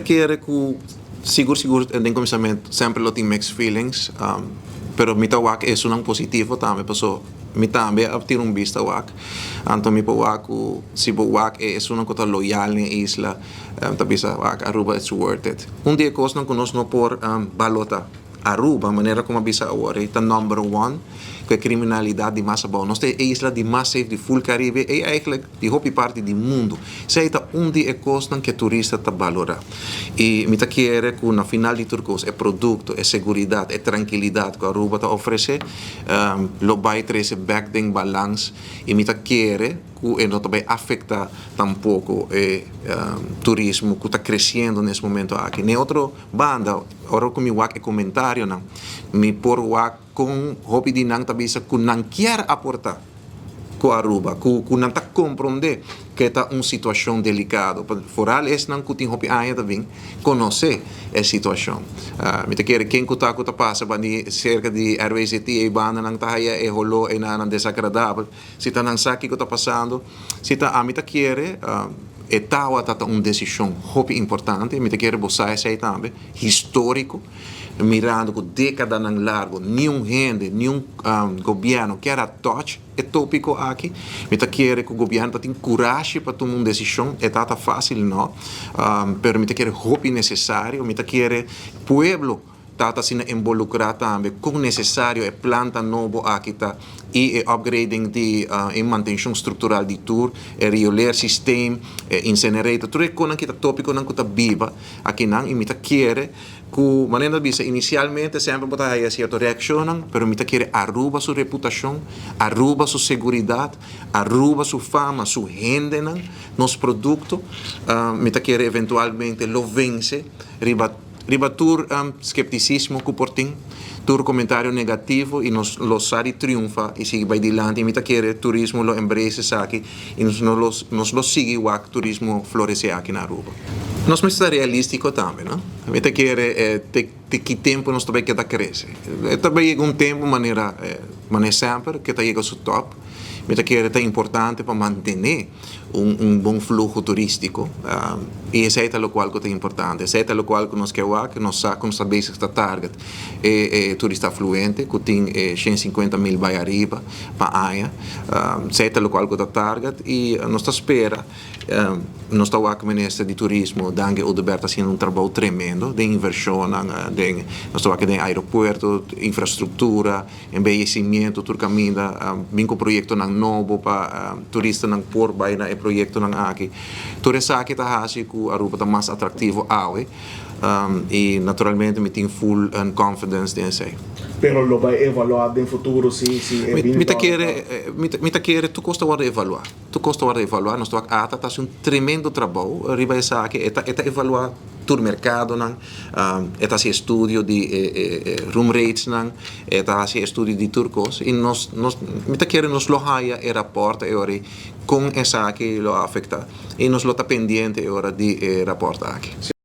quere que seguro tem começamento sempre lo tem mixed feelings, pero mita wak é sunang positivo também, pessoa mi também ter vista wak, anto mi po wak si po wak é sunang kota loyal na isla, tabisa wak Aruba it's worth it. Dia kos nang kunos no por balota Aruba, maneira como bisa agora, está number one, que a criminalidade de massa boa. Nós temos a isla de mais safe de full Caribe e eigenlijk de hopi parte do mundo. Zij está dia costan que turista está valora. E me tá querer que na final de turcos é produto, é segurança, é tranquilidade que a Aruba está oferece, lo vai trazer backding balance e me tá querer que não também afeta tampouco turismo que está crescendo nesse momento aqui. Nem outra banda, ora que me wak é comentário não, me por wak com hobby de não tabisa que não quer aportar com a Aruba, que não está compreender que está uma situação delicada. Foral é não que tem hobby ainda também conhecer a situação. Me te quer quem que está passa bani cerca de RWCT e banda não está aí é rolo e não desagradável. Se está não sabe o que está passando, se está a me te quer e tal é uma decisão hobby importante. Me te quer botar essa também histórico. Mirando que década não largo, nenhum gente, nenhum governo quer touch é tópico aqui. Me tá quer que o governo tenha coragem para tomar uma decisão, é tão fácil não, pero me tá quer hope necessário, me tá quer pueblo tata sina involucrar também com necessário é planta novo aqui tá e upgrading de manutenção estrutural de tour, é rioler sistema, incinerator, tudo é coisa que tá tópico não que tá viva aqui não e me tá quer que maneira bisa inicialmente sempre botar aí certa reação, pero me tá quer Aruba sua reputação, Aruba sua segurança, Aruba sua fama, sua renda não, nos produtos, me tá quer eventualmente lo vence, ribatur skepticismo que portem, tur comentário negativo e nos sari triunfa e sigue vai dilante e me tá quer turismo lo embrace aqui e nos lo sigue o turismo floresce aqui na Aruba. Nós precisamos ser realístico também, não? Me tá quer que tempo nós também quer crescer. Também um tempo maneira sempre que tá chega ao top. Me tá quer é importante para manter bom fluxo turístico e esse é o qual que é importante. Esse é o qual que nós queremos que nós sabemos que target é turista fluente que tem 150 mil vai arriba para aia. Esse é o qual que é target e nós espera nós estamos com o ministro de turismo Dange Odeberta fazendo trabalho tremendo de inversão, nós estamos aqui no aeroporto, infraestrutura, embellecimento, tudo caminho, bem com projeto novo para turista não por vai na projeto não aqui. Tudo isso aqui está fazendo que a Aruba está mais atrativo hoje e naturalmente me tenho full confidence nisso. Pero lo vai evaluar no futuro se me tá quer tu costa guarda evaluar. Tu costa guarda evaluar, nós estamos a tá um tremendo trabalho, riba essa aqui, é evaluar todo mercado não, é se estudo de room rates não, é se estudo de turcos e nós me tá quer nos lo haya e rapporta e ora com essa aqui lo afeta e nos lo tá pendiente e ora de rapporta aqui.